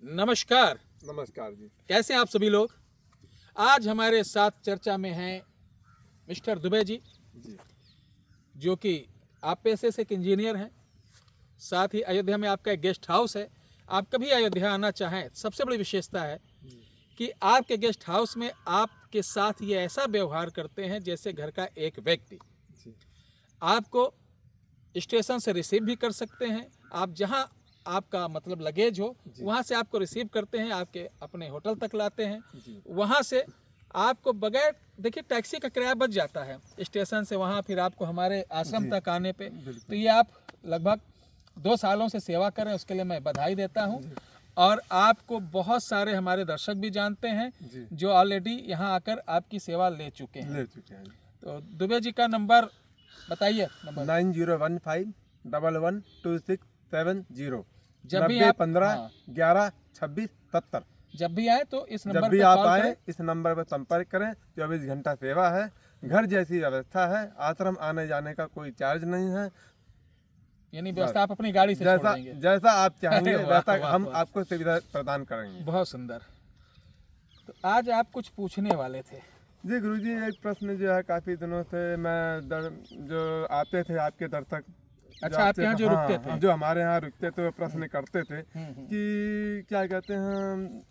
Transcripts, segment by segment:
नमस्कार। नमस्कार जी। कैसे हैं आप सभी लोग। आज हमारे साथ चर्चा में हैं मिस्टर दुबे जी, जो कि आप पेशे से एक इंजीनियर हैं। साथ ही अयोध्या में आपका एक गेस्ट हाउस है। आप कभी अयोध्या आना चाहें, सबसे बड़ी विशेषता है कि आपके गेस्ट हाउस में आपके साथ ये ऐसा व्यवहार करते हैं जैसे घर का एक व्यक्ति। आपको स्टेशन से रिसीव भी कर सकते हैं। आप जहां आपका मतलब लगेज हो वहां से आपको रिसीव करते हैं, आपके अपने होटल तक लाते हैं। वहां से आपको बगैर देखिए टैक्सी का किराया बच जाता है स्टेशन से वहां, फिर आपको हमारे आश्रम तक आने पे। तो ये आप लगभग 2 सालों से सेवा कर रहे हैं, उसके लिए मैं बधाई देता हूं। और आपको बहुत सारे हमारे दर्शक भी जानते हैं जो ऑलरेडी यहाँ आकर आपकी सेवा ले चुके हैं। तो दुबे जी का नंबर बताइए। नंबर 9015112670। जब भी आप 15112670। जब भी आए तो इस नंबर जब भी पे आप कॉल आए करें। इस नंबर पर संपर्क करें। 24 घंटा सेवा है, घर जैसी व्यवस्था है। आश्रम आने जाने का कोई चार्ज नहीं है। यानी व्यवस्था आप अपनी गाड़ी से छोड़ देंगे। जैसा आप चाहेंगे अरे वाह, वैसा वाह, हम वाह। आपको सुविधा प्रदान करेंगे। बहुत सुंदर। तो आज आप कुछ पूछने वाले थे। जी गुरुजी, एक प्रश्न जो है काफी दिनों से जो आते थे आपके दर्शक, अच्छा, आपके यहाँ जो रुकते थे। जो हमारे यहाँ रुकते थे वो प्रश्न करते थे कि क्या कहते हैं,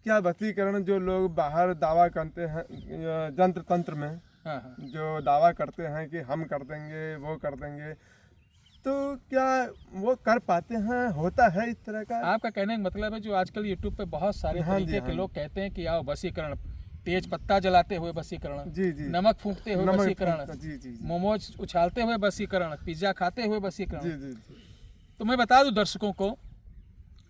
क्या वशीकरण जो लोग बाहर दावा करते हैं जंत्र तंत्र में, जो दावा करते हैं कि हम कर देंगे वो कर देंगे, तो क्या वो कर पाते हैं? होता है इस तरह का? आपका कहने का मतलब है जो आजकल यूट्यूब पे बहुत सारे तरीके के लोग कहते हैं कि आओ वशीकरण, तेज पत्ता जलाते हुए वशीकरण, नमक फूंकते हुए वशीकरण, मोमोज उछालते हुए वशीकरण, पिज्जा खाते हुए वशीकरण। तो मैं बता दूं दर्शकों को,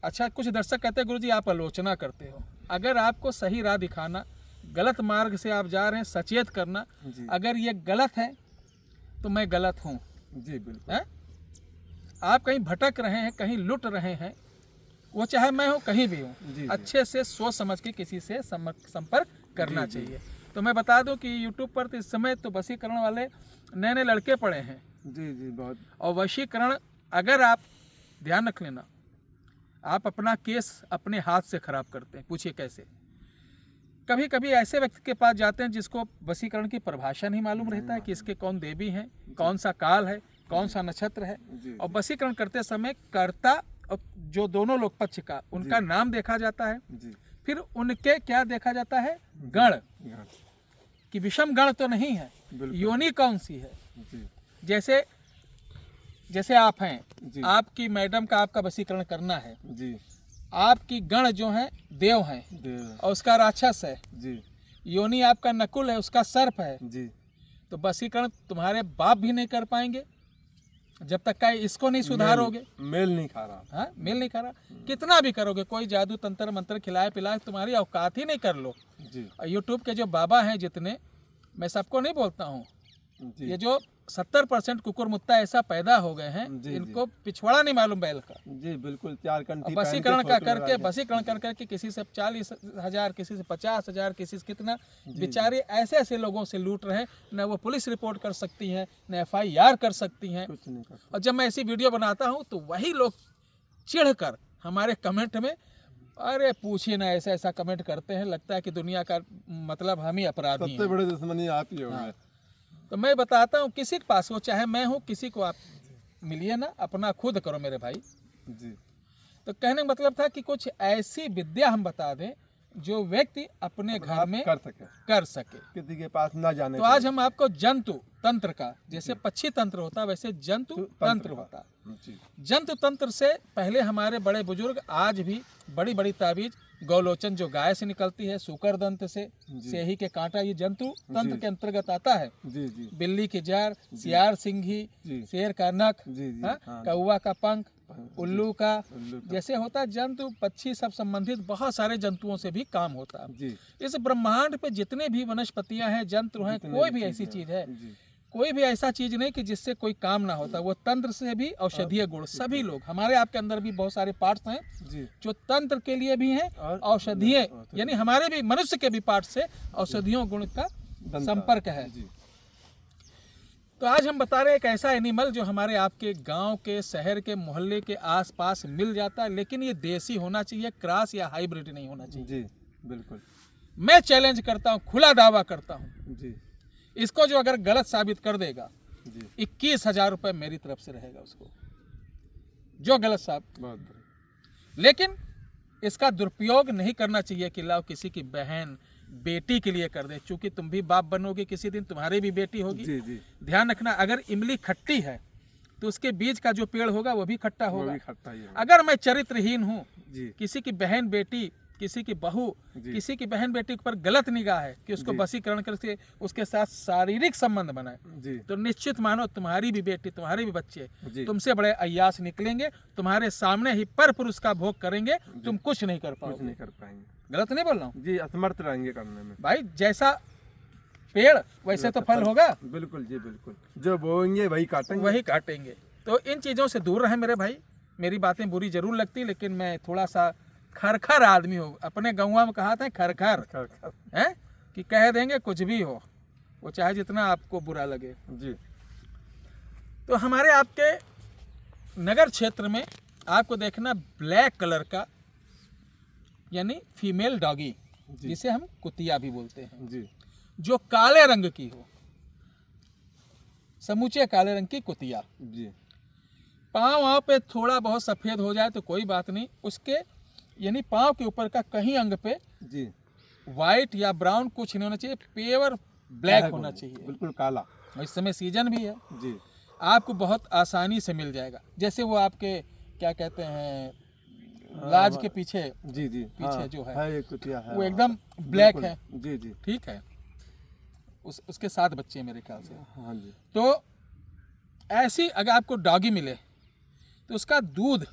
अच्छा कुछ दर्शक कहते हैं गुरुजी आप आलोचना करते हो। अगर आपको सही राह दिखाना, गलत मार्ग से आप जा रहे हैं, सचेत करना, अगर ये गलत है तो मैं गलत हूँ। जी बिल्कुल। आप कहीं भटक रहे हैं, कहीं लुट रहे हैं, वो चाहे मैं हूँ कहीं भी हूँ, अच्छे से सोच समझ के किसी से संपर्क करना चाहिए। तो मैं बता दूं कि यूट्यूब पर तो इस समय तो वशीकरण वाले नए नए लड़के पड़े हैं। जी बहुत। और वशीकरण अगर आप ध्यान रख लेना, आप अपना केस अपने हाथ से खराब करते हैं। पूछिए कैसे। कभी कभी ऐसे व्यक्ति के पास जाते हैं जिसको वशीकरण की परिभाषा नहीं मालूम रहता है कि इसके कौन देवी हैं, कौन सा काल है, कौन सा नक्षत्र है। और वशीकरण करते समय कर्ता और जो दोनों लोग पक्ष का उनका नाम देखा जाता है। फिर उनके क्या देखा जाता है, गण, कि विषम गण तो नहीं है, योनि कौन सी है। जैसे जैसे आप हैं, आपकी मैडम का आपका वशीकरण करना है, आपकी गण जो है देव हैं और उसका राक्षस है, योनि आपका नकुल है, उसका सर्प है। तो वशीकरण तुम्हारे बाप भी नहीं कर पाएंगे जब तक का इसको नहीं सुधारोगे। मेल नहीं खा रहा। हाँ, मेल नहीं खा रहा। कितना भी करोगे, कोई जादू तंत्र मंत्र खिलाए पिलाए तुम्हारी औकात ही नहीं कर लो। और यूट्यूब के जो बाबा हैं जितने, मैं सबको नहीं बोलता हूँ, ये जो 70% कुकुर मुत्ता ऐसा पैदा हो गए हैं, इनको पिछवाड़ा नहीं मालूम बैल का। जी बिल्कुल। 4 कंठी वशीकरण कर करके किसी से 40,000, किसी से 50,000, किसी से कितना, बेचारे ऐसे ऐसे लोगों से लूट रहे हैं। न वो पुलिस रिपोर्ट कर सकती हैं, न FIR कर सकती हैं। और जब मैं ऐसी वीडियो बनाता हूँ तो वही लोग चिढ़ कर हमारे कमेंट में, अरे पूछिए ना, ऐसा ऐसा कमेंट करते हैं, लगता है कि दुनिया का मतलब हम ही अपराधी हैं। सबसे बड़े दुश्मनी आप ही हो। तो मैं बताता हूँ, किसी के पास वो चाहे मैं हूँ, किसी को आप मिलिए ना, अपना खुद करो मेरे भाई। तो कहने का मतलब था कि कुछ ऐसी विद्या हम बता दें जो व्यक्ति अपने घर में कर सके, किसी के पास ना जाने। तो आज हम आपको जंतु तंत्र का, जैसे पक्षी तंत्र होता है वैसे जंतु तंत्र होता है। जंतु तंत्र से पहले हमारे बड़े बुजुर्ग आज भी बड़ी बड़ी ताबीज, गौलोचन जो गाय से निकलती है, शुकर दंत से, सेही के कांटा, ये जंतु तंत्र के अंतर्गत आता है। बिल्ली की जार, सियार सिंघी, शेर का नख, कौवा का पंख, उल्लू का, जैसे होता है जंतु पक्षी सब संबंधित बहुत सारे जंतुओं से भी काम होता है। इस ब्रह्मांड पे जितने भी वनस्पतियां हैं, जंतु हैं, कोई भी ऐसी चीज है, कोई भी ऐसा चीज नहीं कि जिससे कोई काम ना होता। वो तंत्र से भी औषधीय गुण, सभी लोग, हमारे आपके अंदर भी बहुत सारे पार्ट्स हैं जो तंत्र के लिए भी हैं, औषधीय, यानी हमारे भी मनुष्य के भी पार्ट से औषधियों गुण का संपर्क है। तो आज हम बता रहे हैं एक ऐसा एनिमल जो हमारे आपके गांव के, शहर के, मोहल्ले के आसपास मिल जाता है, लेकिन ये देसी होना चाहिए, क्रॉस या हाइब्रिड नहीं होना चाहिए। जी बिल्कुल। मैं चैलेंज करता हूँ, खुला दावा करता हूँ, जी इसको जो अगर गलत साबित कर देगा, जी 21,000 रुपये मेरी तरफ से रहेगा उसको, जो गलत साबित। बहुत बढ़िया। लेकिन इसका दुरुपयोग नहीं करना चाहिए कि लाओ किसी की बहन बेटी के लिए कर दे, क्योंकि तुम भी बाप बनोगे किसी दिन, तुम्हारी भी बेटी होगी। जी जी ध्यान रखना, अगर इमली खट्टी है तो उसके बीज का जो पेड़ होगा वो भी खट्टा वो होगा। भी खट्टा ही है। अगर मैं चरित्रहीन हूँ, जी किसी की बहन बेटी, किसी की बहू, जी। किसी की बहन बेटी पर गलत निगाह है कि उसको जी। वशीकरण करके उसके साथ शारीरिक संबंध बनाए, जी तो निश्चित मानो तुम्हारी भी बेटी, तुम्हारे भी बच्चे जी तुमसे बड़े अय्यास निकलेंगे, तुम्हारे सामने ही पर पुरुष का भोग करेंगे, तुम कुछ नहीं कर कुछ पाओगे। नहीं कर पाएंगे। गलत नहीं बोल रहा हूँ जी, असमर्थ रहेंगे करने में। भाई, जैसा पेड़ वैसे तो फल होगा। बिल्कुल जी बिल्कुल, जो बोएंगे वही काटेंगे। वही काटेंगे। तो इन चीज़ों से दूर रहें मेरे भाई। मेरी बातें बुरी जरूर लगती, लेकिन मैं थोड़ा सा खरखर आदमी हूँ। अपने गौवा में कहा था खरखर है कि कह देंगे कुछ भी हो, वो चाहे जितना आपको बुरा लगे। जी तो हमारे आपके नगर क्षेत्र में आपको देखना ब्लैक कलर का, यानी फीमेल डॉगी, जी जिसे हम कुतिया भी बोलते हैं, जी जो काले रंग की हो, समूचे काले रंग की कुतिया। जी पाँव वहाँ पे थोड़ा बहुत सफ़ेद हो जाए तो कोई बात नहीं, उसके यानी पाँव के ऊपर का कहीं अंग पे जी वाइट या ब्राउन कुछ नहीं होना चाहिए, प्योर ब्लैक होना चाहिए। बिल्कुल काला। और इस समय सीजन भी है, जी आपको बहुत आसानी से मिल जाएगा। जैसे वो आपके क्या कहते हैं, लाज के पीछे जी जी पीछे जो है ये कुतिया है, वो एकदम ब्लैक है। जी जी ठीक है, उसके 7 बच्चे हैं मेरे ख्याल से। हाँ जी। तो ऐसी अगर आपको डॉगी मिले तो उसका दूध,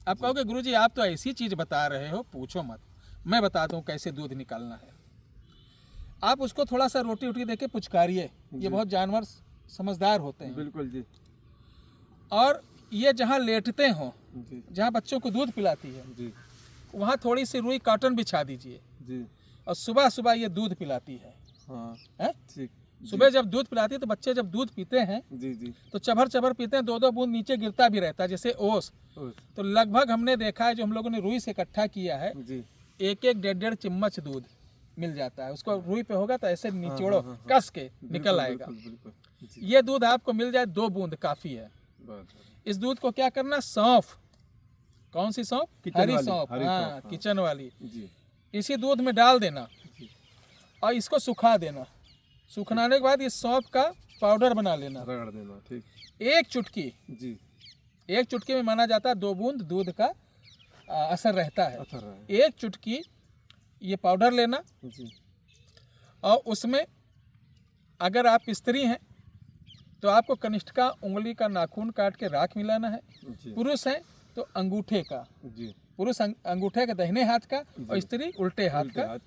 आप कहोगे गुरुजी आप तो ऐसी चीज़ बता रहे हो, पूछो मत, मैं बताता हूँ कैसे दूध निकालना है। आप उसको थोड़ा सा रोटी वोटी देके पुचकारिए, ये बहुत जानवर समझदार होते हैं। बिल्कुल जी और ये जहाँ लेटते हो, जी जहाँ बच्चों को दूध पिलाती है, जी वहाँ थोड़ी सी रुई कॉटन बिछा दीजिए, जी और सुबह सुबह ये दूध पिलाती है। हाँ हैं? ठीक। सुबह जब दूध पिलाती है तो बच्चे जब दूध पीते हैं जी जी तो चभर चभर पीते हैं, 2-2 बूंद नीचे गिरता भी रहता है, जैसे ओस। तो लगभग हमने देखा है, जो हम लोगों ने रुई से इकट्ठा किया है, जी 1-1 1.5 चम्मच दूध मिल जाता है। उसको रुई पे होगा तो ऐसे निचोड़ो, कस के निकल आएगा। बिल्कुल जी। ये दूध आपको मिल जाए 2 बूंद काफ़ी है। इस दूध को क्या करना, सौंफ, कौन सी सौंफ, हरी सौंफ, हाँ किचन वाली, जी इसी दूध में डाल देना जी। और इसको सुखा देना। सुखनाने के बाद इस सौंफ का पाउडर बना लेना, रगड़ देना। ठीक। 1 चुटकी, जी 1 चुटकी में माना जाता है 2 बूंद दूध का असर रहता है। असर है। 1 चुटकी ये पाउडर लेना, जी और उसमें अगर आप स्त्री हैं तो आपको कनिष्ठिका उंगली का नाखून काट के राख मिलाना है। जी पुरुष हैं तो अंगूठे का, जी पुरुष अंगूठे का दाहिने हाथ का और स्त्री उल्टे हाथ का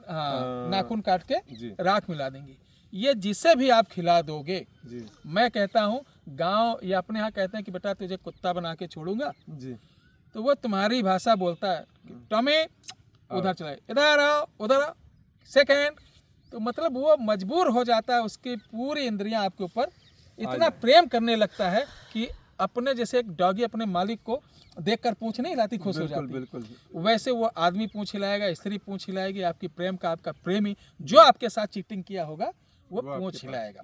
हाँ नाखून काट के जी राख मिला देंगी। ये जिसे भी आप खिला दोगे, जी मैं कहता हूँ गांव या अपने यहाँ कहते हैं कि बेटा तुझे कुत्ता बना के छोड़ूंगा, जी तो वो तुम्हारी भाषा बोलता है कि टॉमी उधर चलाए, इधर आओ उधर आओ, सेकेंड। तो मतलब वो मजबूर हो जाता है, उसकी पूरी इंद्रियां आपके ऊपर इतना प्रेम करने लगता है कि अपने जैसे एक डॉगी अपने मालिक को देखकर पूंछ नहीं हिलाती, खुश हो जाती, बिल्कुल। वैसे वो आदमी पूंछ हिलाएगा, स्त्री पूंछ हिलाएगी, आपकी प्रेम का आपका प्रेमी जो आपके साथ चीटिंग किया होगा वो पूंछ हिलाएगा।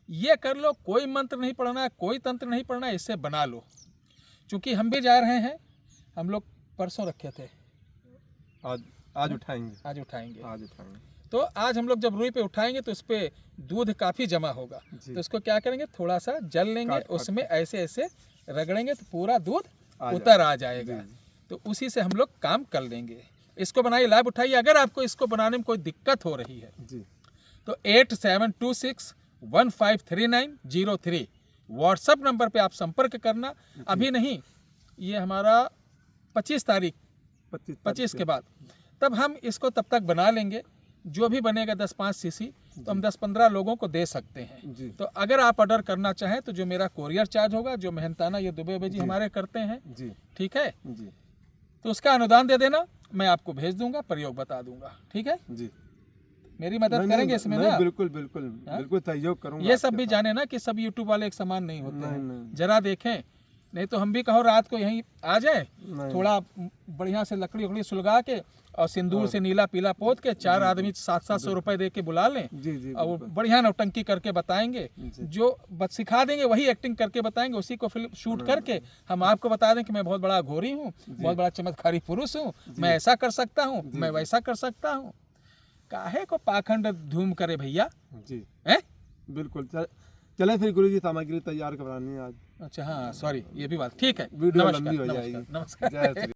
ये कर लो, कोई मंत्र नहीं पढ़ना है, कोई तंत्र नहीं पढ़ना है, इससे बना लो। चूंकि हम भी जा रहे हैं, हम लोग परसों रखे थे, आज उठाएंगे, आज उठाएंगे। आज उठाएंगे। तो आज हम लोग जब रुई पे उठाएंगे तो उस पर दूध काफ़ी जमा होगा, तो इसको क्या करेंगे, थोड़ा सा जल लेंगे, उसमें ऐसे ऐसे रगड़ेंगे तो पूरा दूध उतर आ जाएगा। तो उसी से हम लोग काम कर लेंगे। इसको बनाइए, लाभ उठाइए। अगर आपको इसको बनाने में कोई दिक्कत हो रही है जी तो 8726153903 व्हाट्सएप नंबर पे आप संपर्क करना। अभी नहीं, ये हमारा 25 तारीख 25 के बाद, तब हम इसको तब तक बना लेंगे। जो भी बनेगा 10-5 सीसी तो हम 10-15 लोगों को दे सकते हैं जी। तो अगर आप ऑर्डर करना चाहें तो जो मेरा कोरियर चार्ज होगा, जो मेहनताना ये दुबे जी हमारे करते हैं जी ठीक है, जी तो उसका अनुदान दे देना, मैं आपको भेज दूंगा, प्रयोग बता दूंगा। ठीक है जी। मेरी मदद नहीं, करेंगे इसमें नहीं, ना? बिल्कुल बिल्कुल बिल्कुल सहयोग करूंगा ये सब आपके भी साथ। जाने ना कि सब यूट्यूब वाले एक समान नहीं होते नहीं, हैं। नहीं। जरा देखें, नहीं तो हम भी कहो रात को यहीं आ जाए, नहीं। थोड़ा बढ़िया से लकड़ी उकड़ी सुलगा के और सिंदूर से नीला पीला पोत के 4 आदमी 700-700 रुपए दे के बुला लें जी जी और वो बढ़िया नौटंकी करके बताएंगे, जो बस सिखा देंगे वही एक्टिंग करके बताएंगे, उसी को फिल्म शूट करके हम आपको बता दें कि मैं बहुत बड़ा घोरी हूँ, बहुत बड़ा चमत्कारी पुरुष हूँ, मैं ऐसा कर सकता हूँ, मैं वैसा कर सकता हूँ। काहे को पाखंड धूम करे भैया, जी हैं? बिल्कुल। चले फिर गुरु जी, सामग्री तैयार करवानी है आज। अच्छा हाँ, सॉरी, ये भी बात ठीक है। वीडियो नमस्कार, लंबी हो नमस्कार, जाएगी। नमस्कार। जय श्री